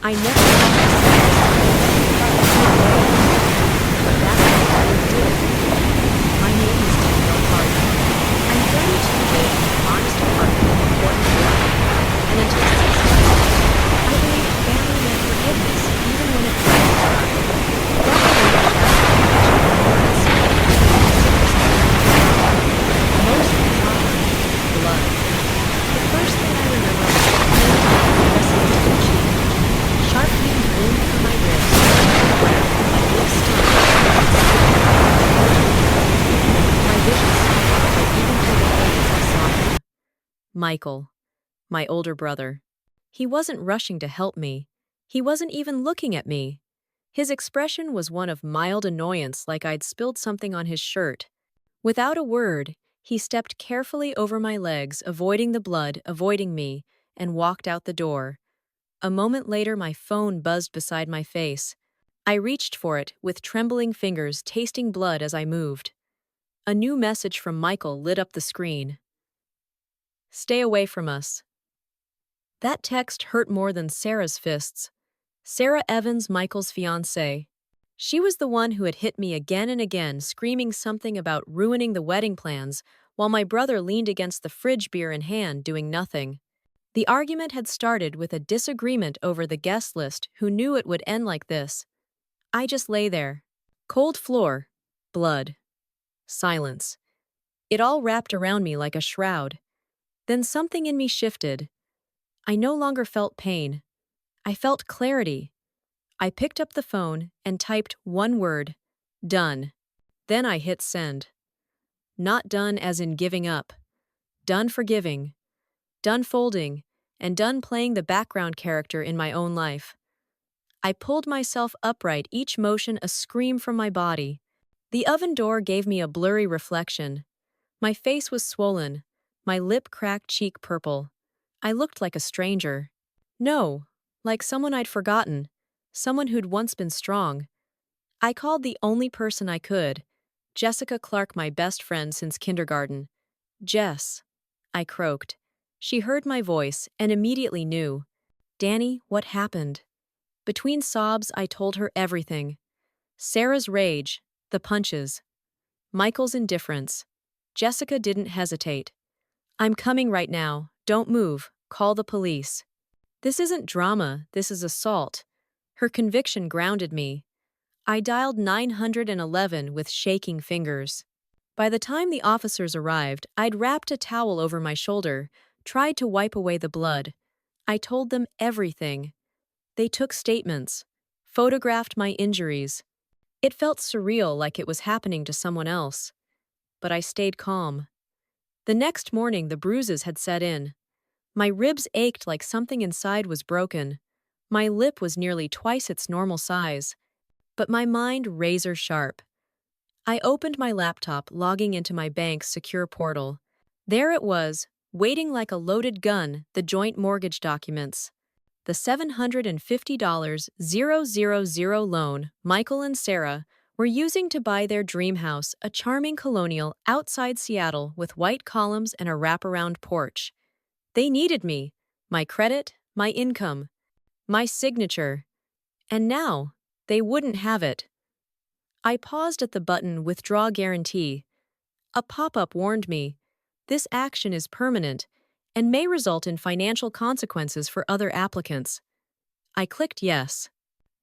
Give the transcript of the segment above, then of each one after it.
I never thought to say this, but that's what I did. My name is Danielle Parker. I'm 32 days in an honest apartment in Courtroom, and until 6 months ago, I believed family meant forgiveness even when it was dry. Luckily, the most of the trauma, blood. The first thing I remember was the pain pressing into the cheek. Sharp pain boomed from my ribs, my lips stung, my vision stopped, but even through the haze I saw him. Michael, my older brother. He wasn't rushing to help me. He wasn't even looking at me. His expression was one of mild annoyance, like I'd spilled something on his shirt. Without a word, he stepped carefully over my legs, avoiding the blood, avoiding me, and walked out the door. A moment later, my phone buzzed beside my face. I reached for it, with trembling fingers, tasting blood as I moved. A new message from Michael lit up the screen. "Stay away from us." That text hurt more than Sarah's fists. Sarah Evans, Michael's fiancée. She was the one who had hit me again and again, screaming something about ruining the wedding plans, while my brother leaned against the fridge, beer in hand, doing nothing. The argument had started with a disagreement over the guest list. Who knew it would end like this? I just lay there. Cold floor. Blood. Silence. It all wrapped around me like a shroud. Then something in me shifted. I no longer felt pain. I felt clarity. I picked up the phone and typed one word. Done. Then I hit send. Not done as in giving up. Done forgiving. Done folding, and done playing the background character in my own life. I pulled myself upright, each motion a scream from my body. The oven door gave me a blurry reflection. My face was swollen, my lip cracked, cheek purple. I looked like a stranger. No, like someone I'd forgotten, someone who'd once been strong. I called the only person I could, Jessica Clark, my best friend since kindergarten. "Jess," I croaked. She heard my voice and immediately knew. "Danny, what happened?" Between sobs, I told her everything. Sarah's rage, the punches, Michael's indifference. Jessica didn't hesitate. "I'm coming right now. Don't move. Call the police." "This isn't drama, this is assault." Her conviction grounded me. I dialed 911 with shaking fingers. By the time the officers arrived, I'd wrapped a towel over my shoulder, tried to wipe away the blood. I told them everything. They took statements, photographed my injuries. It felt surreal, like it was happening to someone else. But I stayed calm. The next morning, the bruises had set in. My ribs ached like something inside was broken. My lip was nearly twice its normal size. But my mind razor sharp. I opened my laptop, logging into my bank's secure portal. There it was, waiting like a loaded gun, the joint mortgage documents. The $750,000 loan Michael and Sarah were using to buy their dream house, a charming colonial outside Seattle with white columns and a wraparound porch. They needed me, my credit, my income, my signature. And now, they wouldn't have it. I paused at the button Withdraw Guarantee. A pop-up warned me, this action is permanent and may result in financial consequences for other applicants. I clicked yes.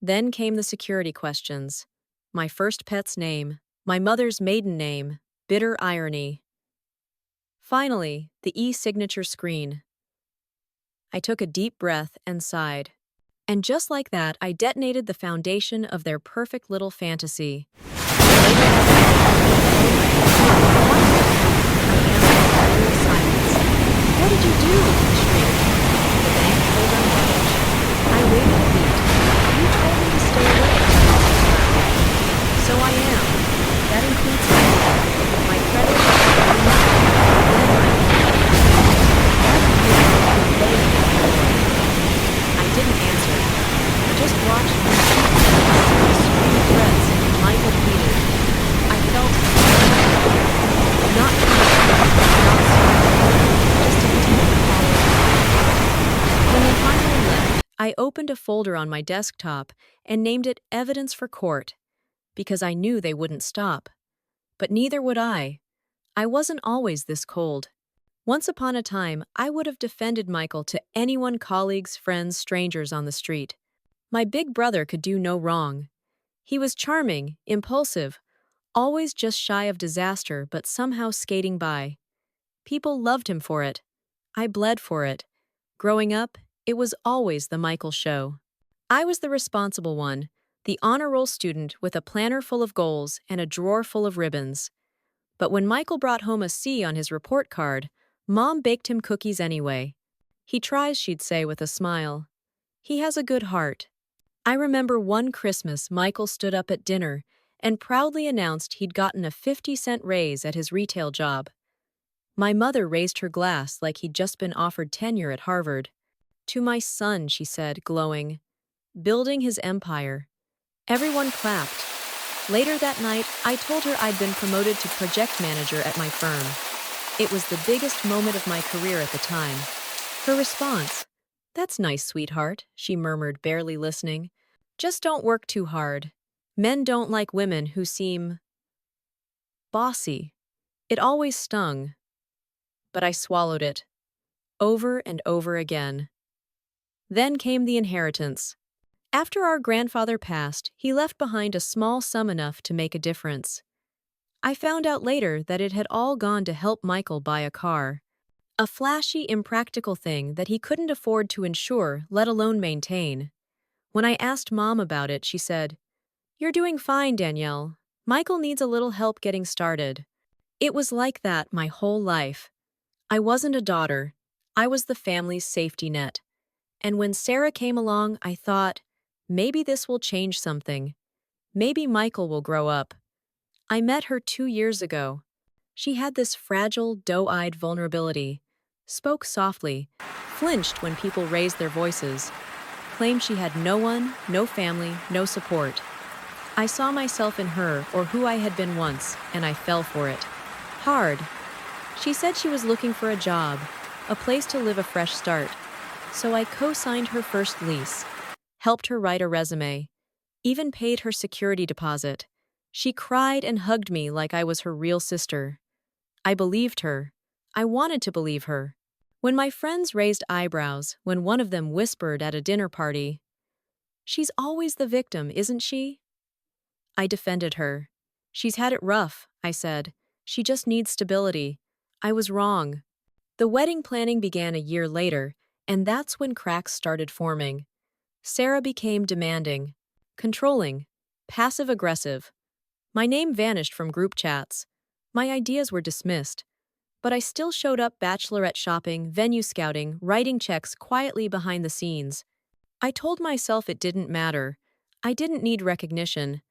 Then came the security questions. My first pet's name, my mother's maiden name, bitter irony. Finally, the e-signature screen. I took a deep breath and sighed. And just like that, I detonated the foundation of their perfect little fantasy. "What did you do?" he shrieked. The bank pulled on luggage. I waited a beat. "You told me to stay away." "So I am. That includes my credit, my money, and my I didn't answer. Just watched me scream threats and Michael pleaded. I felt not sorry, just a deep hollow I opened a folder on my desktop and named it Evidence for Court, because I knew they wouldn't stop. But neither would I. I wasn't always this cold. Once upon a time, I would have defended Michael to anyone, colleagues, friends, strangers on the street. My big brother could do no wrong. He was charming, impulsive, always just shy of disaster but somehow skating by. People loved him for it. I bled for it. Growing up, it was always the Michael show. I was the responsible one, the honor roll student with a planner full of goals and a drawer full of ribbons. But when Michael brought home a C on his report card, Mom baked him cookies anyway. He tries, she'd say with a smile. He has a good heart. I remember one Christmas Michael stood up at dinner and proudly announced he'd gotten a 50-cent raise at his retail job. My mother raised her glass like he'd just been offered tenure at Harvard. To my son, she said, glowing. Building his empire. Everyone clapped. Later that night, I told her I'd been promoted to project manager at my firm. It was the biggest moment of my career at the time. Her response, "That's nice, sweetheart," she murmured, barely listening. "Just don't work too hard. Men don't like women who seem bossy." It always stung. But I swallowed it. Over and over again. Then came the inheritance. After our grandfather passed, he left behind a small sum enough to make a difference. I found out later that it had all gone to help Michael buy a car. A flashy, impractical thing that he couldn't afford to insure, let alone maintain. When I asked Mom about it, she said, "You're doing fine, Danielle. Michael needs a little help getting started." It was like that my whole life. I wasn't a daughter. I was the family's safety net. And when Sarah came along, I thought, maybe this will change something. Maybe Michael will grow up. I met her 2 years ago. She had this fragile, doe-eyed vulnerability, spoke softly, flinched when people raised their voices, claimed she had no one, no family, no support. I saw myself in her or who I had been once, and I fell for it. Hard. She said she was looking for a job, a place to live, a fresh start. So I co-signed her first lease, helped her write a resume, even paid her security deposit. She cried and hugged me like I was her real sister. I believed her. I wanted to believe her. When my friends raised eyebrows, when one of them whispered at a dinner party, "She's always the victim, isn't she?" I defended her. "She's had it rough," I said. "She just needs stability." I was wrong. The wedding planning began a year later, and that's when cracks started forming. Sarah became demanding, controlling, passive-aggressive. My name vanished from group chats. My ideas were dismissed. But I still showed up bachelorette shopping, venue scouting, writing checks quietly behind the scenes. I told myself it didn't matter. I didn't need recognition.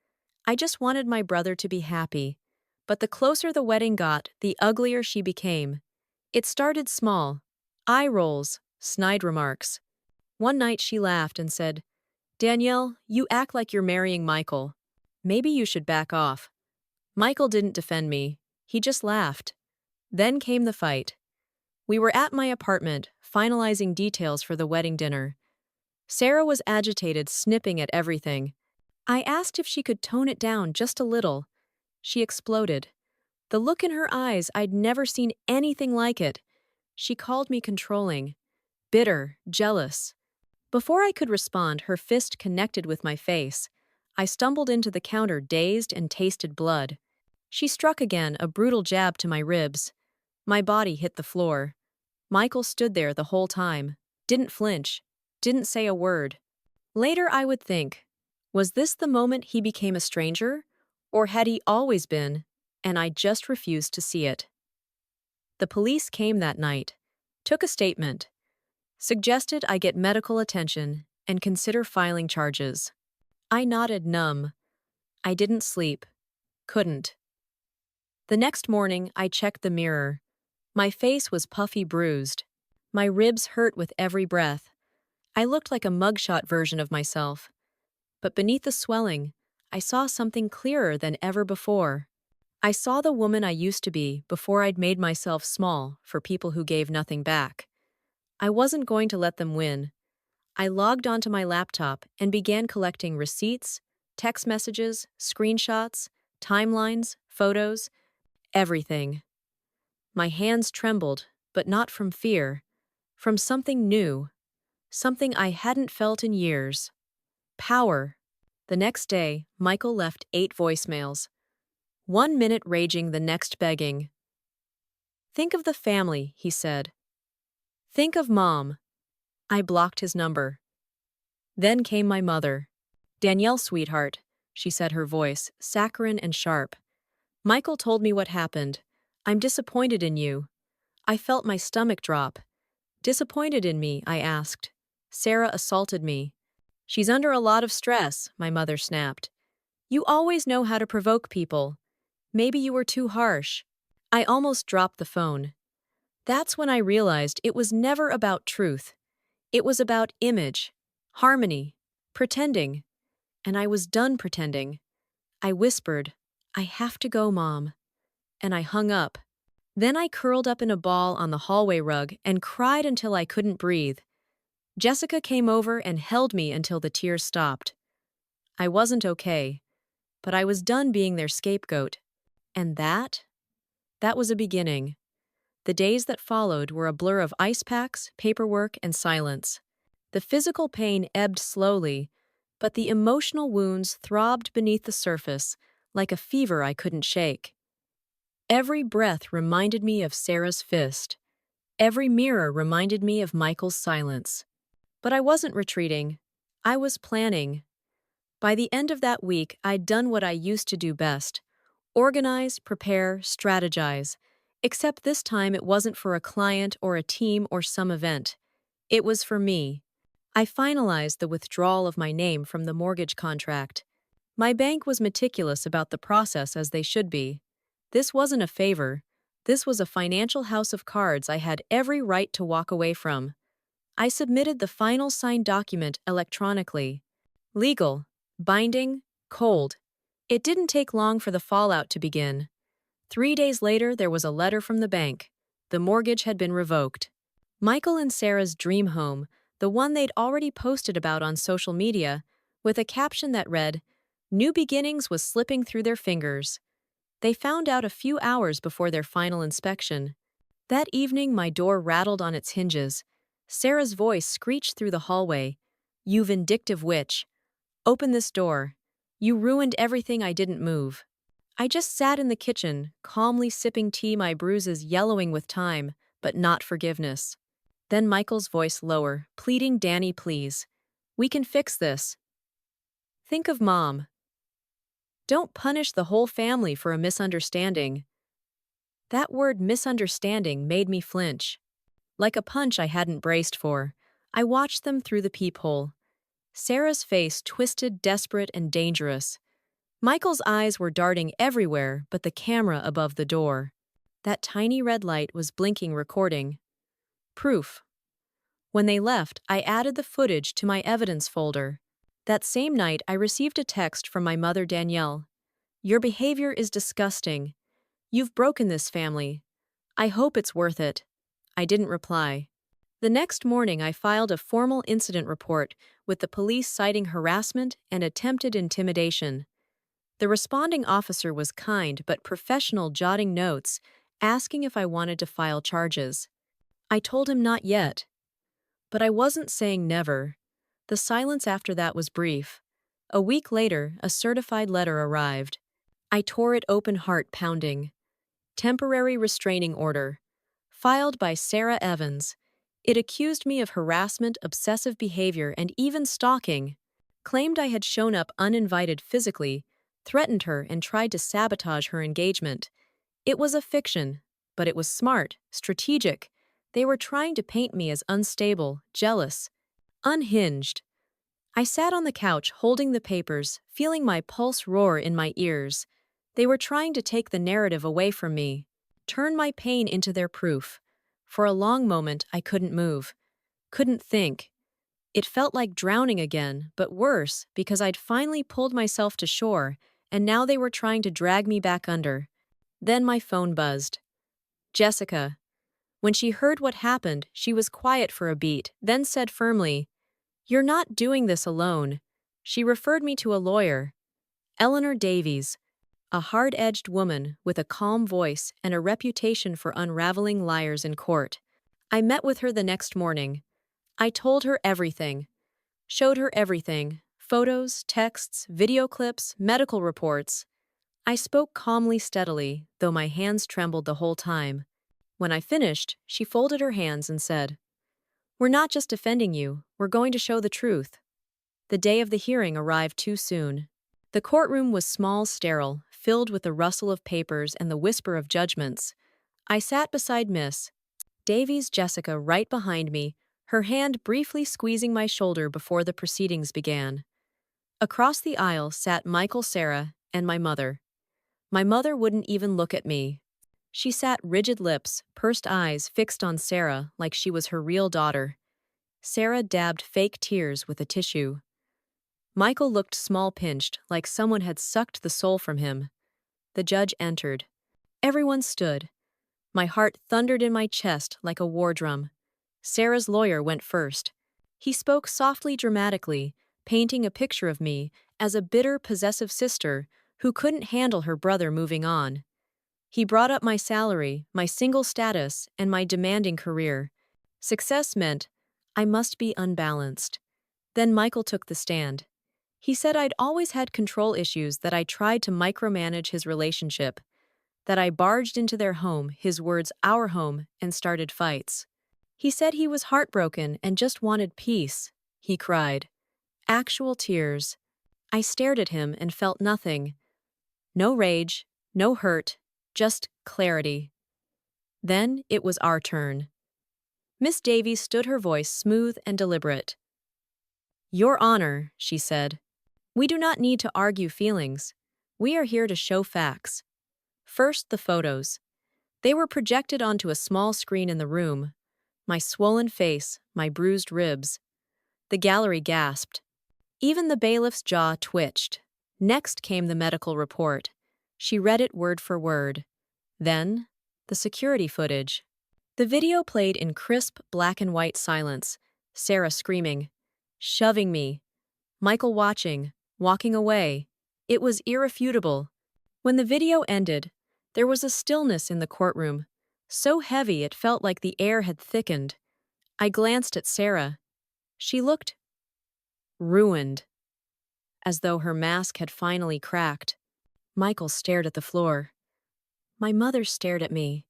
I just wanted my brother to be happy. But the closer the wedding got, the uglier she became. It started small. Eye rolls, snide remarks. One night she laughed and said, "Danielle, you act like you're marrying Michael. Maybe you should back off." Michael didn't defend me. He just laughed. Then came the fight. We were at my apartment, finalizing details for the wedding dinner. Sarah was agitated, snipping at everything. I asked if she could tone it down just a little. She exploded. The look in her eyes, I'd never seen anything like it. She called me controlling, bitter, jealous. Before I could respond, her fist connected with my face. I stumbled into the counter, dazed, and tasted blood. She struck again, a brutal jab to my ribs. My body hit the floor. Michael stood there the whole time, didn't flinch, didn't say a word. Later I would think, was this the moment he became a stranger? Or had he always been, and I just refused to see it? The police came that night, took a statement, suggested I get medical attention and consider filing charges. I nodded, numb. I didn't sleep. Couldn't. The next morning, I checked the mirror. My face was puffy, bruised. My ribs hurt with every breath. I looked like a mugshot version of myself. But beneath the swelling, I saw something clearer than ever before. I saw the woman I used to be before I'd made myself small for people who gave nothing back. I wasn't going to let them win. I logged onto my laptop and began collecting receipts, text messages, screenshots, timelines, photos, everything. My hands trembled, but not from fear, from something new, something I hadn't felt in years. Power. The next day, Michael left 8 voicemails. 1 minute raging, the next begging. Think of the family, he said. Think of Mom. I blocked his number. Then came my mother. Danielle, sweetheart, she said, her voice saccharine and sharp. Michael told me what happened. I'm disappointed in you. I felt my stomach drop. Disappointed in me, I asked. Sarah assaulted me. She's under a lot of stress, my mother snapped. You always know how to provoke people. Maybe you were too harsh. I almost dropped the phone. That's when I realized it was never about truth. It was about image, harmony, pretending. And I was done pretending. I whispered, I have to go, Mom. And I hung up. Then I curled up in a ball on the hallway rug and cried until I couldn't breathe. Jessica came over and held me until the tears stopped. I wasn't okay, but I was done being their scapegoat. And that was a beginning. The days that followed were a blur of ice packs, paperwork, and silence. The physical pain ebbed slowly, but the emotional wounds throbbed beneath the surface like a fever I couldn't shake. Every breath reminded me of Sarah's fist. Every mirror reminded me of Michael's silence. But I wasn't retreating. I was planning. By the end of that week, I'd done what I used to do best: organize, prepare, strategize. Except this time it wasn't for a client or a team or some event. It was for me. I finalized the withdrawal of my name from the mortgage contract. My bank was meticulous about the process, as they should be. This wasn't a favor. This was a financial house of cards I had every right to walk away from. I submitted the final signed document electronically. Legal, binding, cold. It didn't take long for the fallout to begin. 3 days later, there was a letter from the bank. The mortgage had been revoked. Michael and Sarah's dream home, the one they'd already posted about on social media, with a caption that read, "New beginnings," was slipping through their fingers. They found out a few hours before their final inspection. That evening, my door rattled on its hinges. Sarah's voice screeched through the hallway. "You vindictive witch. Open this door. You ruined everything. I didn't move." I just sat in the kitchen, calmly sipping tea, my bruises yellowing with time, but not forgiveness. Then Michael's voice lower, pleading, "Danny, please. We can fix this. Think of Mom. Don't punish the whole family for a misunderstanding." That word misunderstanding made me flinch. Like a punch I hadn't braced for, I watched them through the peephole. Sarah's face twisted, desperate, and dangerous. Michael's eyes were darting everywhere but the camera above the door. That tiny red light was blinking, recording. Proof. When they left, I added the footage to my evidence folder. That same night, I received a text from my mother, Danielle. "Your behavior is disgusting. You've broken this family. I hope it's worth it." I didn't reply. The next morning, I filed a formal incident report with the police citing harassment and attempted intimidation. The responding officer was kind but professional, jotting notes, asking if I wanted to file charges. I told him not yet. But I wasn't saying never. The silence after that was brief. A week later, a certified letter arrived. I tore it open, heart pounding. Temporary restraining order. Filed by Sarah Evans. It accused me of harassment, obsessive behavior, and even stalking. Claimed I had shown up uninvited physically, threatened her, and tried to sabotage her engagement. It was a fiction, but it was smart, strategic. They were trying to paint me as unstable, jealous, unhinged. I sat on the couch holding the papers, feeling my pulse roar in my ears. They were trying to take the narrative away from me, turn my pain into their proof. For a long moment, I couldn't move, couldn't think. It felt like drowning again, but worse, because I'd finally pulled myself to shore, and now they were trying to drag me back under. Then my phone buzzed. Jessica. When she heard what happened, she was quiet for a beat, then said firmly, "You're not doing this alone." She referred me to a lawyer, Eleanor Davies, a hard-edged woman with a calm voice and a reputation for unraveling liars in court. I met with her the next morning. I told her everything, showed her everything: photos, texts, video clips, medical reports. I spoke calmly, steadily, though my hands trembled the whole time. When I finished, she folded her hands and said, "We're not just defending you, we're going to show the truth." The day of the hearing arrived too soon. The courtroom was small, sterile, filled with the rustle of papers and the whisper of judgments. I sat beside Miss Davies Jessica right behind me, her hand briefly squeezing my shoulder before the proceedings began. Across the aisle sat Michael, Sarah, and my mother. My mother wouldn't even look at me. She sat rigid lips, pursed eyes fixed on Sarah like she was her real daughter. Sarah dabbed fake tears with a tissue. Michael looked small, pinched, like someone had sucked the soul from him. The judge entered. Everyone stood. My heart thundered in my chest like a war drum. Sarah's lawyer went first. He spoke softly, dramatically, painting a picture of me as a bitter, possessive sister who couldn't handle her brother moving on. He brought up my salary, my single status, and my demanding career. Success meant I must be unbalanced. Then Michael took the stand. He said I'd always had control issues, that I tried to micromanage his relationship, that I barged into their home, his words, our home, and started fights. He said he was heartbroken and just wanted peace. He cried. Actual tears. I stared at him and felt nothing. No rage, no hurt, just clarity. Then it was our turn. Miss Davies stood, her voice smooth and deliberate. "Your Honor," she said, "we do not need to argue feelings. We are here to show facts." First, the photos. They were projected onto a small screen in the room. My swollen face, my bruised ribs. The gallery gasped. Even the bailiff's jaw twitched. Next came the medical report. She read it word for word. Then, the security footage. The video played in crisp black and white silence. Sarah screaming, shoving me. Michael watching, walking away. It was irrefutable. When the video ended, there was a stillness in the courtroom, so heavy it felt like the air had thickened. I glanced at Sarah. She looked ruined, as though her mask had finally cracked. Michael stared at the floor. My mother stared at me.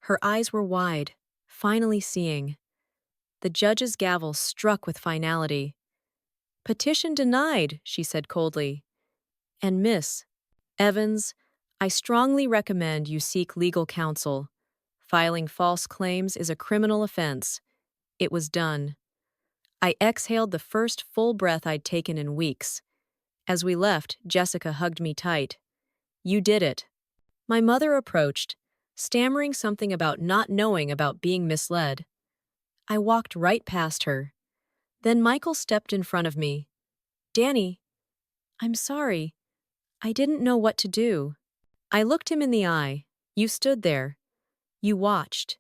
Her eyes were wide, finally seeing. The judge's gavel struck with finality. "Petition denied," she said coldly. "And Miss Evans, I strongly recommend you seek legal counsel. Filing false claims is a criminal offense." It was done. I exhaled the first full breath I'd taken in weeks. As we left, Jessica hugged me tight. "You did it." My mother approached, stammering something about not knowing about being misled. I walked right past her. Then Michael stepped in front of me. "Danny, I'm sorry. I didn't know what to do." I looked him in the eye. "You stood there. You watched.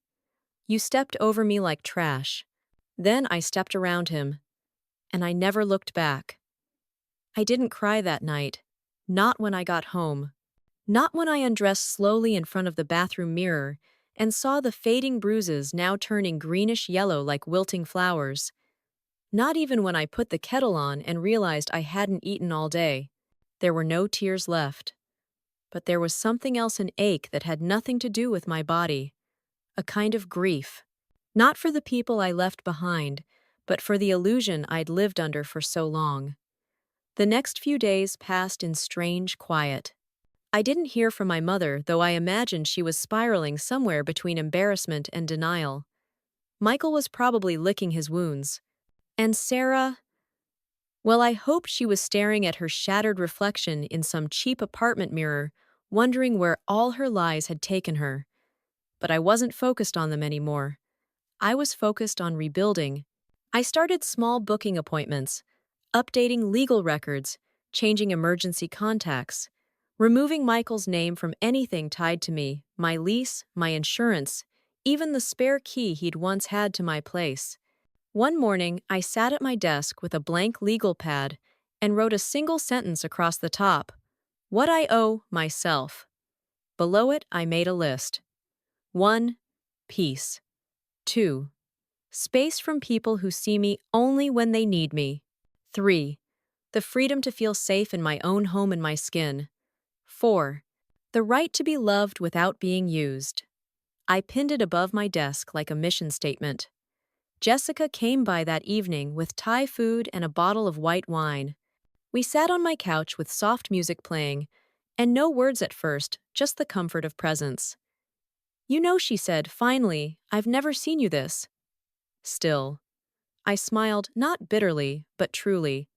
You stepped over me like trash." Then I stepped around him, and I never looked back. I didn't cry that night. Not when I got home. Not when I undressed slowly in front of the bathroom mirror and saw the fading bruises now turning greenish yellow like wilting flowers. Not even when I put the kettle on and realized I hadn't eaten all day. There were no tears left. But there was something else, an ache that had nothing to do with my body. A kind of grief. Not for the people I left behind, but for the illusion I'd lived under for so long. The next few days passed in strange quiet. I didn't hear from my mother, though I imagined she was spiraling somewhere between embarrassment and denial. Michael was probably licking his wounds. And Sarah? Well, I hoped she was staring at her shattered reflection in some cheap apartment mirror, wondering where all her lies had taken her. But I wasn't focused on them anymore. I was focused on rebuilding. I started small booking appointments, updating legal records, changing emergency contacts, removing Michael's name from anything tied to me, my lease, my insurance, even the spare key he'd once had to my place. One morning, I sat at my desk with a blank legal pad and wrote a single sentence across the top: What I owe myself. Below it, I made a list. 1. Peace. 2. Space from people who see me only when they need me. 3. The freedom to feel safe in my own home and my skin. 4. The right to be loved without being used. I pinned it above my desk like a mission statement. Jessica came by that evening with Thai food and a bottle of white wine. We sat on my couch with soft music playing, and no words at first, just the comfort of presence. You know, she said, finally, I've never seen you this. Still. I smiled, not bitterly, but truly.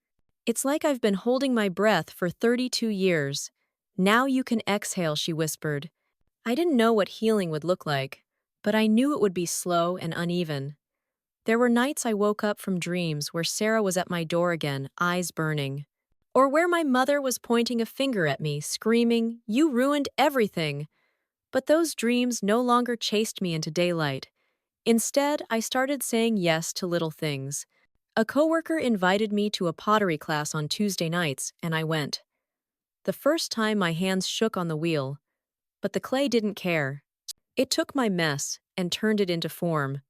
It's like I've been holding my breath for 32 years. Now you can exhale, she whispered. I didn't know what healing would look like, but I knew it would be slow and uneven. There were nights I woke up from dreams where Sarah was at my door again, eyes burning. Or where my mother was pointing a finger at me, screaming, "You ruined everything!" But those dreams no longer chased me into daylight. Instead, I started saying yes to little things. A coworker invited me to a pottery class on Tuesday nights, and I went. The first time my hands shook on the wheel, but the clay didn't care. It took my mess and turned it into form.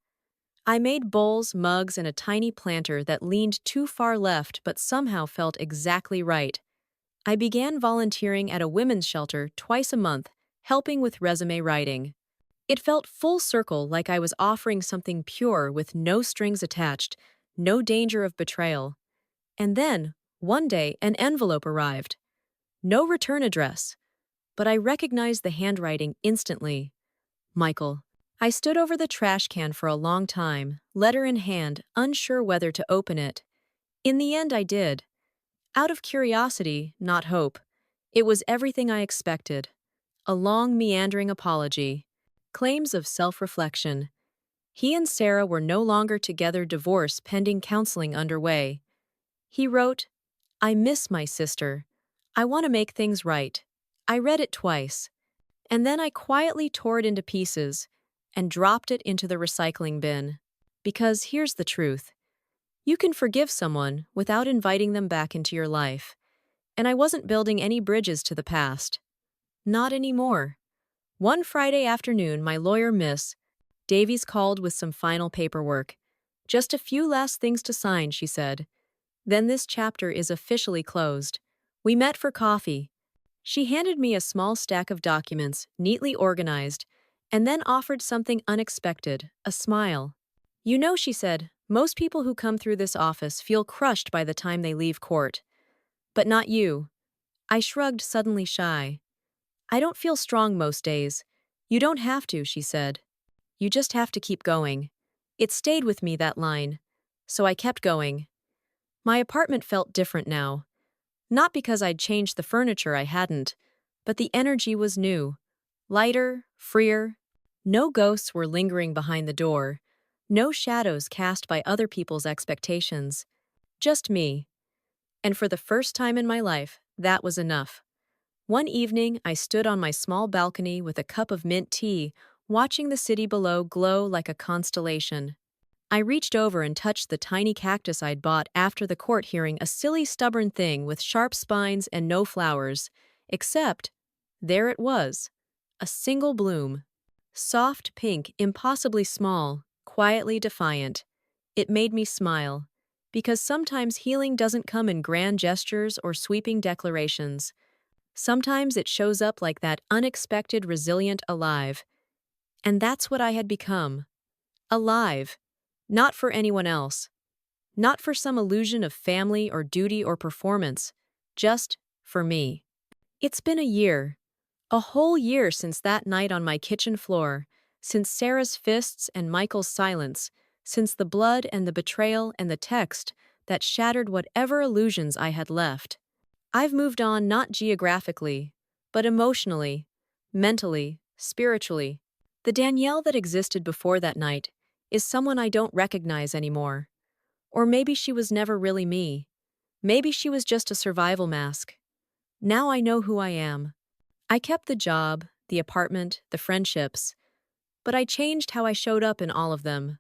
I made bowls, mugs, and a tiny planter that leaned too far left but somehow felt exactly right. I began volunteering at a women's shelter twice a month, helping with resume writing. It felt full circle, like I was offering something pure with no strings attached, no danger of betrayal. And then, one day, an envelope arrived. No return address. But I recognized the handwriting instantly. Michael. I stood over the trash can for a long time, letter in hand, unsure whether to open it. In the end, I did. Out of curiosity, not hope. It was everything I expected. A long, meandering apology. Claims of self-reflection. He and Sarah were no longer together, divorce pending, counseling underway. He wrote, I miss my sister. I want to make things right. I read it twice. And then I quietly tore it into pieces and dropped it into the recycling bin. Because here's the truth. You can forgive someone without inviting them back into your life. And I wasn't building any bridges to the past. Not anymore. One Friday afternoon, my lawyer, Miss Davies, called with some final paperwork. Just a few last things to sign, she said. Then this chapter is officially closed. We met for coffee. She handed me a small stack of documents, neatly organized, and then offered something unexpected, a smile. You know, she said, most people who come through this office feel crushed by the time they leave court. But not you. I shrugged, suddenly shy. I don't feel strong most days. You don't have to, she said. You just have to keep going. It stayed with me, that line. So I kept going. My apartment felt different now. Not because I'd changed the furniture, I hadn't, but the energy was new. Lighter, freer. No ghosts were lingering behind the door. No shadows cast by other people's expectations. Just me. And for the first time in my life, that was enough. One evening, I stood on my small balcony with a cup of mint tea, watching the city below glow like a constellation. I reached over and touched the tiny cactus I'd bought after the court hearing, a silly, stubborn thing with sharp spines and no flowers. Except, there it was. A single bloom. Soft pink, impossibly small, quietly defiant. It made me smile. Because sometimes healing doesn't come in grand gestures or sweeping declarations. Sometimes it shows up like that, unexpected, resilient, alive. And that's what I had become. Alive. Not for anyone else. Not for some illusion of family or duty or performance. Just for me. It's been a year. A whole year since that night on my kitchen floor. Since Sarah's fists and Michael's silence. Since the blood and the betrayal and the text that shattered whatever illusions I had left. I've moved on, not geographically, but emotionally, mentally, spiritually. The Danielle that existed before that night is someone I don't recognize anymore. Or maybe she was never really me. Maybe she was just a survival mask. Now I know who I am. I kept the job, the apartment, the friendships, but I changed how I showed up in all of them.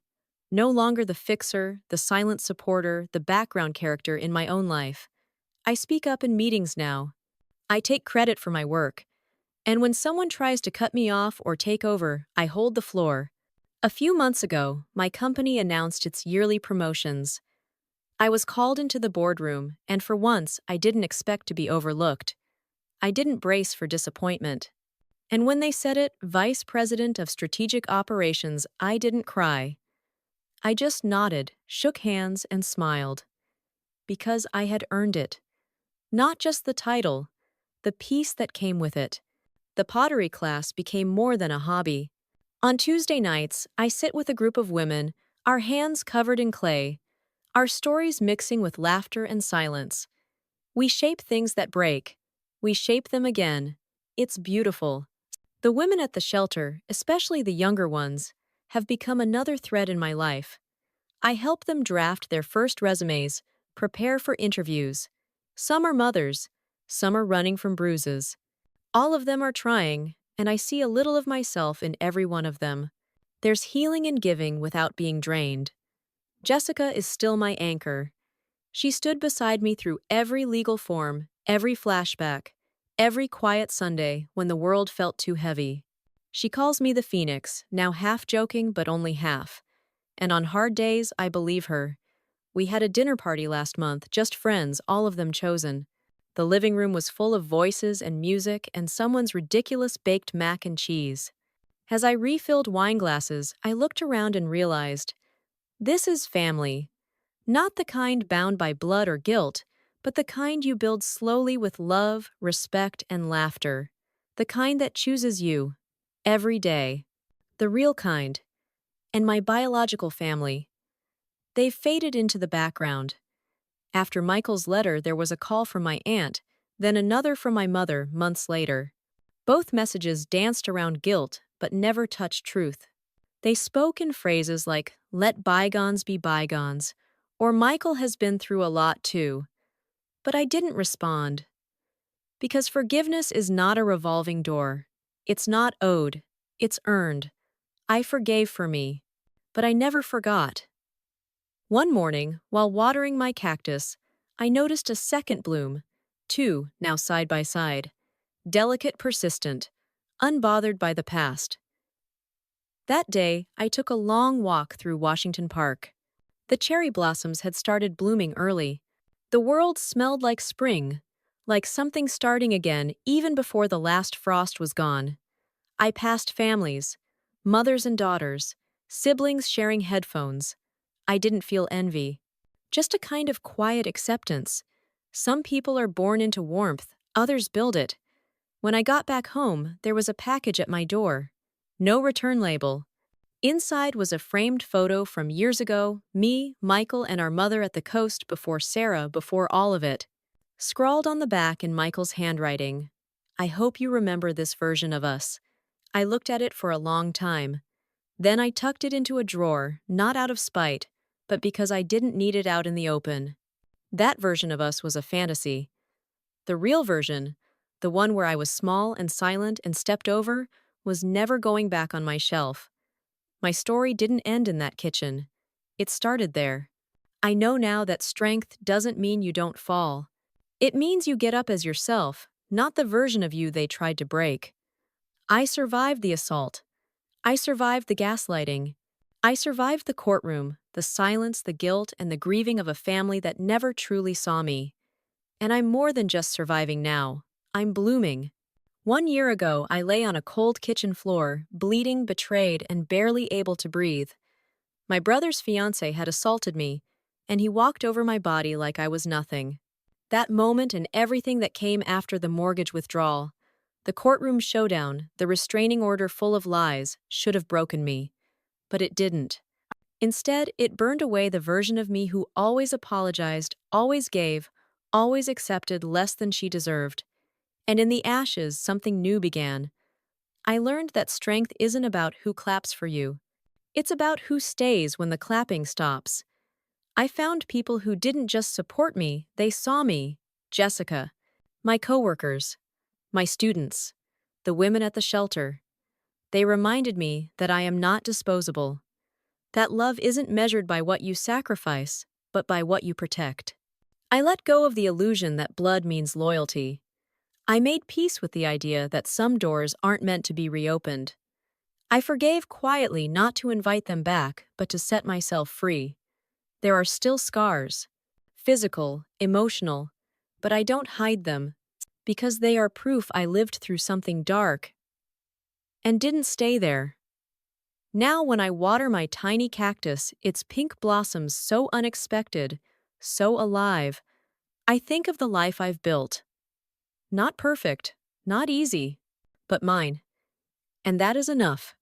No longer the fixer, the silent supporter, the background character in my own life. I speak up in meetings now. I take credit for my work. And when someone tries to cut me off or take over, I hold the floor. A few months ago, my company announced its yearly promotions. I was called into the boardroom, and for once, I didn't expect to be overlooked. I didn't brace for disappointment. And when they said it, Vice President of Strategic Operations, I didn't cry. I just nodded, shook hands, and smiled. Because I had earned it. Not just the title, the peace that came with it. The pottery class became more than a hobby. On Tuesday nights, I sit with a group of women, our hands covered in clay, our stories mixing with laughter and silence. We shape things that break. We shape them again. It's beautiful. The women at the shelter, especially the younger ones, have become another thread in my life. I help them draft their first resumes, prepare for interviews. Some are mothers, some are running from bruises. All of them are trying, and I see a little of myself in every one of them. There's healing in giving without being drained. Jessica is still my anchor. She stood beside me through every legal form, every flashback, every quiet Sunday when the world felt too heavy. She calls me the Phoenix, now half joking but only half. And on hard days, I believe her. We had a dinner party last month, just friends, all of them chosen. The living room was full of voices and music and someone's ridiculous baked mac and cheese. As I refilled wine glasses, I looked around and realized, this is family. Not the kind bound by blood or guilt, but the kind you build slowly with love, respect, and laughter. The kind that chooses you. Every day. The real kind. And my biological family. They've faded into the background. After Michael's letter, there was a call from my aunt, then another from my mother months later. Both messages danced around guilt, but never touched truth. They spoke in phrases like, let bygones be bygones, or Michael has been through a lot too. But I didn't respond. Because forgiveness is not a revolving door. It's not owed. It's earned. I forgave for me. But I never forgot. One morning, while watering my cactus, I noticed a second bloom, two now side by side, delicate, persistent, unbothered by the past. That day, I took a long walk through Washington Park. The cherry blossoms had started blooming early. The world smelled like spring, like something starting again even before the last frost was gone. I passed families, mothers and daughters, siblings sharing headphones. I didn't feel envy. Just a kind of quiet acceptance. Some people are born into warmth, others build it. When I got back home, there was a package at my door. No return label. Inside was a framed photo from years ago, me, Michael, and our mother at the coast before all of it. Scrawled on the back in Michael's handwriting, I hope you remember this version of us. I looked at it for a long time. Then I tucked it into a drawer, not out of spite, but because I didn't need it out in the open. That version of us was a fantasy. The real version, the one where I was small and silent and stepped over, was never going back on my shelf. My story didn't end in that kitchen. It started there. I know now that strength doesn't mean you don't fall. It means you get up as yourself, not the version of you they tried to break. I survived the assault. I survived the gaslighting. I survived the courtroom, the silence, the guilt, and the grieving of a family that never truly saw me. And I'm more than just surviving now. I'm blooming. 1 year ago, I lay on a cold kitchen floor, bleeding, betrayed, and barely able to breathe. My brother's fiancé had assaulted me, and he walked over my body like I was nothing. That moment and everything that came after the mortgage withdrawal, the courtroom showdown, the restraining order full of lies, should have broken me. But it didn't. Instead, it burned away the version of me who always apologized, always gave, always accepted less than she deserved. And in the ashes, something new began. I learned that strength isn't about who claps for you. It's about who stays when the clapping stops. I found people who didn't just support me, they saw me. Jessica, my coworkers, my students, the women at the shelter. They reminded me that I am not disposable. That love isn't measured by what you sacrifice, but by what you protect. I let go of the illusion that blood means loyalty. I made peace with the idea that some doors aren't meant to be reopened. I forgave quietly, not to invite them back, but to set myself free. There are still scars, physical, emotional, but I don't hide them because they are proof I lived through something dark and didn't stay there. Now, when I water my tiny cactus, its pink blossoms so unexpected, so alive, I think of the life I've built. Not perfect, not easy, but mine. And that is enough.